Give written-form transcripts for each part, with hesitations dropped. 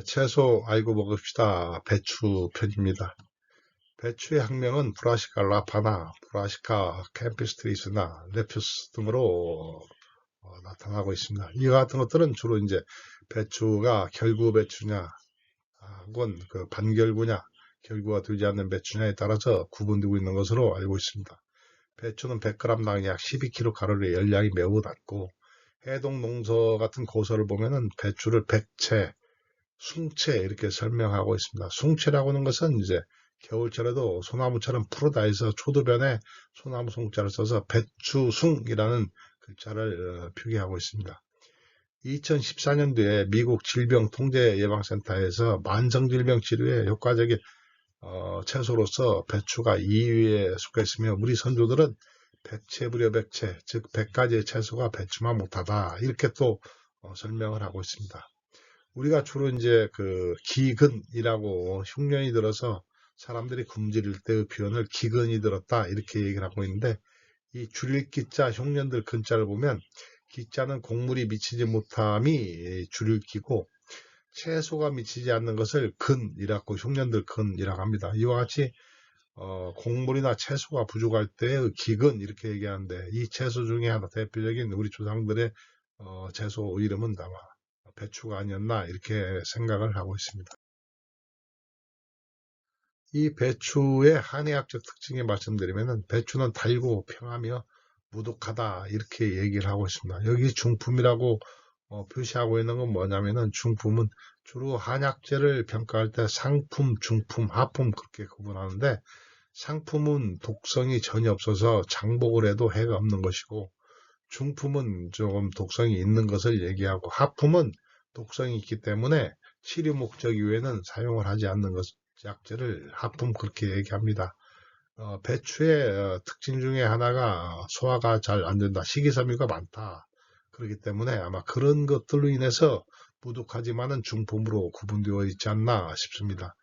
채소 알고 먹읍시다. 배추 편입니다. 배추의 학명은 브라시카 라파나, 브라시카 캠피스트리스나 레피스 등으로 나타나고 있습니다. 이와 같은 것들은 주로 이제 배추가 결구 배추냐, 혹은 그 반결구냐, 결구가 되지 않는 배추냐에 따라서 구분되고 있는 것으로 알고 있습니다. 배추는 100g당 약 12kcal 열량이 매우 낮고, 해동 농서 같은 고서를 보면은 배추를 백채, 숭채 이렇게 설명하고 있습니다. 숭채라고 하는 것은 이제 겨울철에도 소나무처럼 푸르다 해서 초두변에 소나무 송자를 써서 배추숭이라는 글자를 표기하고 있습니다. 2014년도에 미국 질병통제예방센터에서 만성질병 치료에 효과적인 채소로서 배추가 2위에 속했으며 우리 선조들은 백채부려 백채, 즉 100가지의 채소가 배추만 못하다 이렇게 또 설명을 하고 있습니다. 우리가 주로 이제 그 기근이라고 흉년이 들어서 사람들이 굶주릴 때의 표현을 기근이 들었다 이렇게 얘기를 하고 있는데 이 줄일 기자 흉년들 근자를 보면 기자는 곡물이 미치지 못함이 줄일 기고 채소가 미치지 않는 것을 근이라고 흉년들 근이라고 합니다. 이와 같이 곡물이나 채소가 부족할 때의 기근 이렇게 얘기하는데 이 채소 중에 하나 대표적인 우리 조상들의 채소 이름은 아마 배추가 아니었나 이렇게 생각을 하고 있습니다. 이 배추의 한의학적 특징에 말씀드리면 배추는 달고 평하며 무독하다 이렇게 얘기를 하고 있습니다. 여기 중품이라고 표시하고 있는 건 뭐냐면은 중품은 주로 한약재를 평가할 때 상품, 중품, 하품 그렇게 구분하는데 상품은 독성이 전혀 없어서 장복을 해도 해가 없는 것이고 중품은 조금 독성이 있는 것을 얘기하고 하품은 독성이 있기 때문에 치료 목적 이외에는 사용을 하지 않는 것, 약재를 하품 그렇게 얘기합니다. 배추의 특징 중에 하나가 소화가 잘 안 된다. 식이섬유가 많다. 그렇기 때문에 아마 그런 것들로 인해서 무독하지만은 중품으로 구분되어 있지 않나 싶습니다.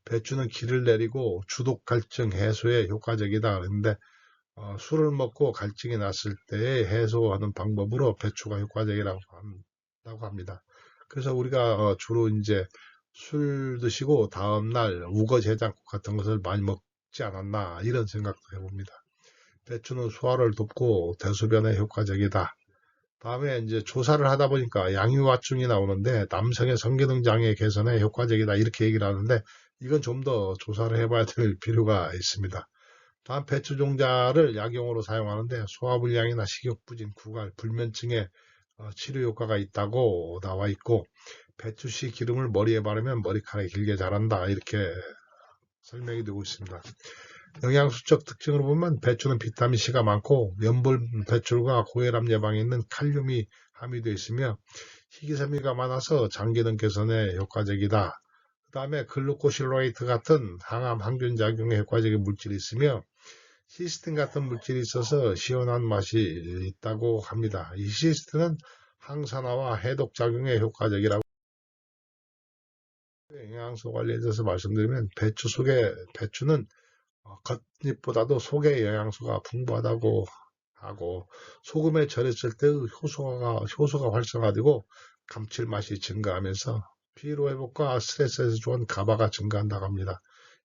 배추는 기를 내리고 주독 갈증 해소에 효과적이다. 그런데 술을 먹고 갈증이 났을 때 해소하는 방법으로 배추가 효과적이라고 합니다. 그래서 우리가 주로 이제 술 드시고 다음날 우거지 해장국 같은 것을 많이 먹지 않았나 이런 생각도 해봅니다. 배추는 소화를 돕고 대소변에 효과적이다. 다음에 이제 조사를 하다 보니까 양유화증이 나오는데 남성의 성기능 장애 개선에 효과적이다 이렇게 얘기를 하는데 이건 좀 더 조사를 해봐야 될 필요가 있습니다. 다음 배추 종자를 약용으로 사용하는데 소화불량이나 식욕부진, 구갈, 불면증에 치료 효과가 있다고 나와 있고 배추씨 기름을 머리에 바르면 머리카락이 길게 자란다 이렇게 설명이 되고 있습니다. 영양수적 특징으로 보면 배추는 비타민C가 많고 연분 배출과 고혈압 예방에 있는 칼륨이 함유되어 있으며 식이섬유가 많아서 장기능 개선에 효과적이다. 그 다음에 글루코실로이드 같은 항암 항균 작용에 효과적인 물질이 있으며 시스틴 같은 물질이 있어서 시원한 맛이 있다고 합니다. 이 시스틴은 항산화와 해독 작용에 효과적이라고 영양소 관리에 대해서 말씀드리면 배추는 겉잎보다도 속에 영양소가 풍부하다고 하고 소금에 절였을 때 효소가 활성화되고 감칠맛이 증가하면서 피로회복과 스트레스에서 좋은 가바가 증가한다고 합니다.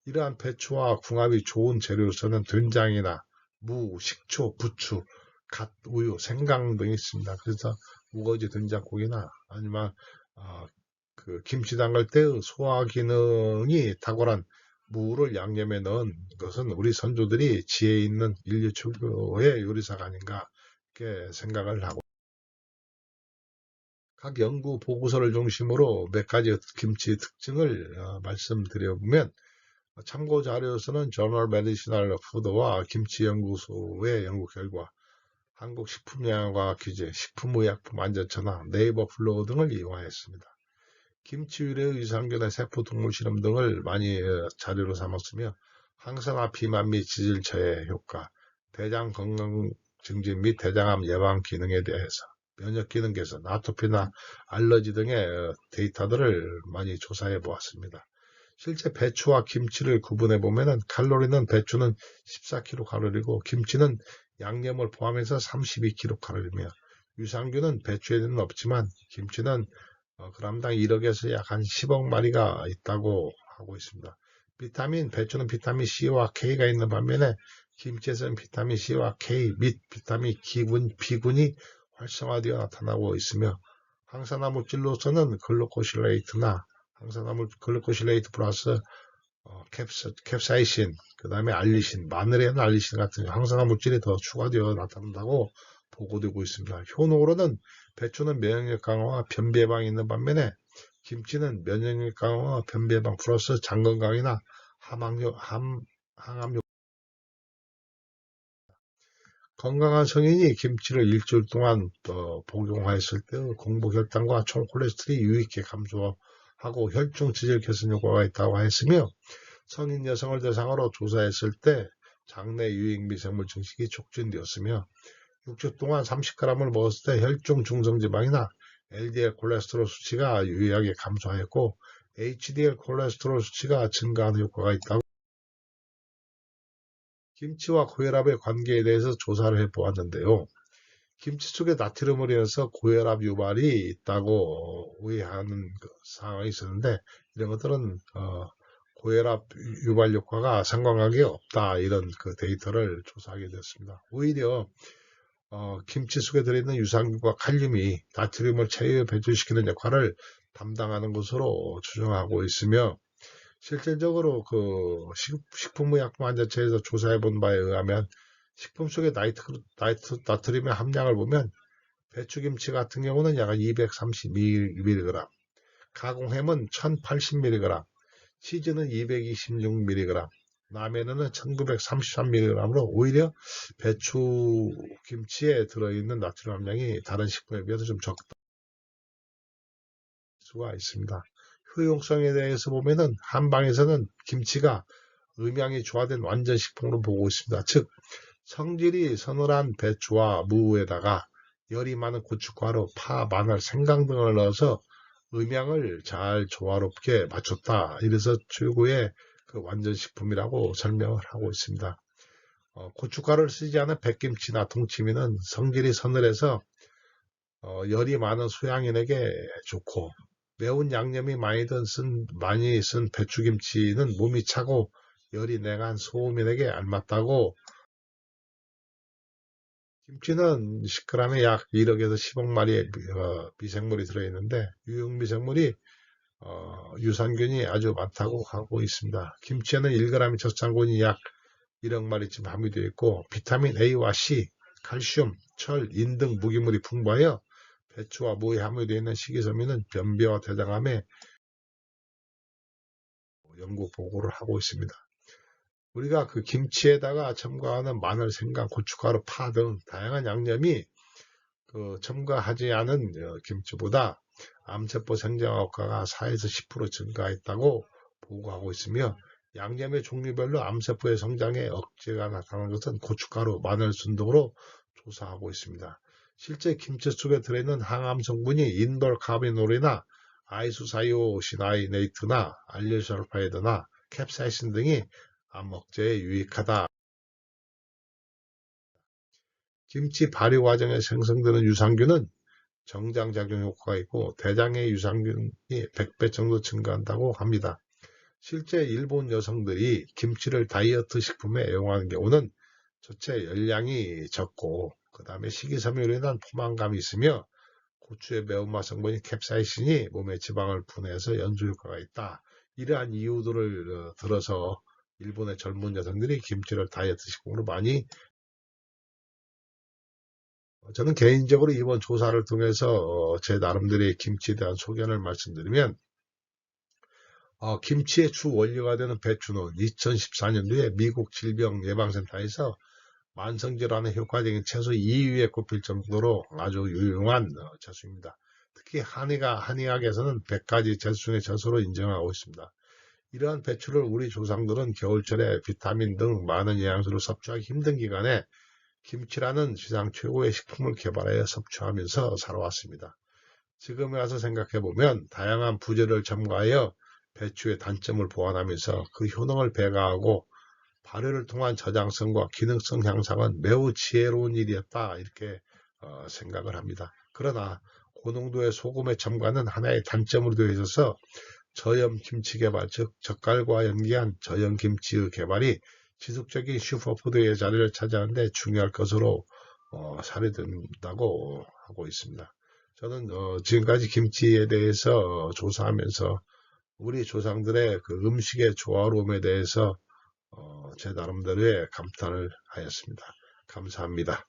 이러한 배추와 궁합이 좋은 재료로서는 된장이나 무, 식초, 부추, 갓, 우유, 생강 등이 있습니다. 그래서 우거지 된장국이나 아니면 그 김치 담글 때의 소화 기능이 탁월한 무를 양념에 넣은 것은 우리 선조들이 지혜 있는 인류 최고의 요리사가 아닌가 이렇게 생각을 하고 각 연구 보고서를 중심으로 몇 가지 김치 특징을 말씀드려보면 참고 자료에서는 저널 메디시널 푸드와 김치연구소의 연구 결과, 한국식품영양과학기재, 식품의약품 안전처나 네이버 블로그 등을 이용하였습니다. 김치 유래 유산균의 세포 동물 실험 등을 많이 자료로 삼았으며 항산화 비만 및 지질 저해 효과, 대장 건강 증진 및 대장암 예방 기능에 대해서 면역 기능 개선, 아토피나 알러지 등의 데이터들을 많이 조사해 보았습니다. 실제 배추와 김치를 구분해 보면은 칼로리는 배추는 14kcal이고 김치는 양념을 포함해서 32kcal이며 유산균은 배추에는 없지만 김치는 g당 1억에서 약 한 10억 마리가 있다고 하고 있습니다. 배추는 비타민 C와 K가 있는 반면에 김치에서는 비타민 C와 K 및 비타민 B군이 활성화되어 나타나고 있으며 항산화물질로서는 글루코실레이트 플러스 캡사이신, 그 다음에 알리신, 마늘에는 알리신 같은 항산화물질이 더 추가되어 나타난다고 보고되고 있습니다. 효능으로는 배추는 면역력 강화와 변비 예방이 있는 반면에 김치는 면역력 강화와 변비 예방 플러스 장 건강이나 항암 건강한 성인이 김치를 일주일 동안 복용하였을 때 공복혈당과 총콜레스테롤이 유익하게 감소하고 혈중 지질 개선 효과가 있다고 하였으며 성인 여성을 대상으로 조사했을 때 장내 유익 미생물 증식이 촉진되었으며 6주 동안 30g을 먹었을 때 혈중 중성지방이나 LDL 콜레스테롤 수치가 유의하게 감소하였고 HDL 콜레스테롤 수치가 증가하는 효과가 있다고 김치와 고혈압의 관계에 대해서 조사를 해보았는데요. 김치 속에 나트륨을 인해서 고혈압 유발이 있다고 오해하는 상황이 있었는데 이런 것들은 고혈압 유발 효과가 상관관계 없다 이런 그 데이터를 조사하게 되었습니다. 오히려 김치 속에 들어있는 유산균과 칼륨이 나트륨을 체외 배출시키는 역할을 담당하는 것으로 추정하고 있으며 실질적으로 그 식품의약품안전처에서 조사해 본 바에 의하면 식품 속의 나트륨의 함량을 보면 배추김치 같은 경우는 약 230mg, 가공햄은 1080mg, 치즈는 226mg, 라면은 1933mg로 오히려 배추김치에 들어있는 나트륨 함량이 다른 식품에 비해서 좀 적다 수가 있습니다. 효용성에 대해서 보면은 한방에서는 김치가 음양이 조화된 완전 식품으로 보고 있습니다. 즉 성질이 서늘한 배추와 무에다가 열이 많은 고춧가루, 파, 마늘, 생강 등을 넣어서 음양을 잘 조화롭게 맞췄다. 이래서 최고의 그 완전 식품이라고 설명을 하고 있습니다. 고춧가루를 쓰지 않은 백김치나 동치미는 성질이 서늘해서 열이 많은 소양인에게 좋고 매운 양념이 많이 쓴 배추김치는 몸이 차고 열이 냉한 소음인에게 알맞다고 김치는 10g에 약 1억에서 10억 마리의 미생물이 들어있는데 유용미생물이 유산균이 아주 많다고 하고 있습니다. 김치에는 1g의 저장군이 약 1억 마리쯤 함유되어 있고 비타민 A와 C, 칼슘, 철, 인 등 무기물이 풍부하여 배추와 무에 함유되어 있는 식이섬유는 변비와 대장암에 연구 보고를 하고 있습니다. 우리가 그 김치에다가 첨가하는 마늘, 생강, 고춧가루, 파 등 다양한 양념이 첨가하지 않은 김치보다 암세포 생장화 효과가 4에서 10% 증가했다고 보고하고 있으며 양념의 종류별로 암세포의 성장에 억제가 나타나는 것은 고춧가루, 마늘, 순 등으로 조사하고 있습니다. 실제 김치 속에 들어있는 항암 성분이 인돌카비놀이나 아이소사이오시나이네이트나 알릴설파이드나 캡사이신 등이 암 억제에 유익하다. 김치 발효 과정에 생성되는 유산균은 정장작용 효과가 있고 대장의 유산균이 100배 정도 증가한다고 합니다. 실제 일본 여성들이 김치를 다이어트 식품에 애용하는 경우는 첫째 열량이 적고 그 다음에 식이섬유로 인한 포만감이 있으며 고추의 매운맛 성분인 캡사이신이 몸에 지방을 분해해서 연소 효과가 있다. 이러한 이유들을 들어서 일본의 젊은 여성들이 김치를 다이어트 식품으로 많이 저는 개인적으로 이번 조사를 통해서 제 나름대로의 김치에 대한 소견을 말씀드리면 김치의 주 원료가 되는 배추는 2014년도에 미국 질병예방센터에서 만성질환에 효과적인 채소 2위에 꼽힐 정도로 아주 유용한 채소입니다. 특히 한의학에서는 100가지 채소 중에 채소로 인정하고 있습니다. 이러한 배추를 우리 조상들은 겨울철에 비타민 등 많은 영양소를 섭취하기 힘든 기간에 김치라는 세상 최고의 식품을 개발하여 섭취하면서 살아왔습니다. 지금에 와서 생각해보면 다양한 부재를 첨가하여 배추의 단점을 보완하면서 그 효능을 배가하고 발효를 통한 저장성과 기능성 향상은 매우 지혜로운 일이었다 이렇게 생각을 합니다. 그러나 고농도의 소금의 첨가는 하나의 단점으로 되어 있어서 저염 김치 개발, 즉 젓갈과 연계한 저염 김치의 개발이 지속적인 슈퍼푸드의 자리를 차지하는데 중요할 것으로 사례된다고 하고 있습니다. 저는 지금까지 김치에 대해서 조사하면서 우리 조상들의 그 음식의 조화로움에 대해서 제 나름대로의 감탄을 하였습니다. 감사합니다.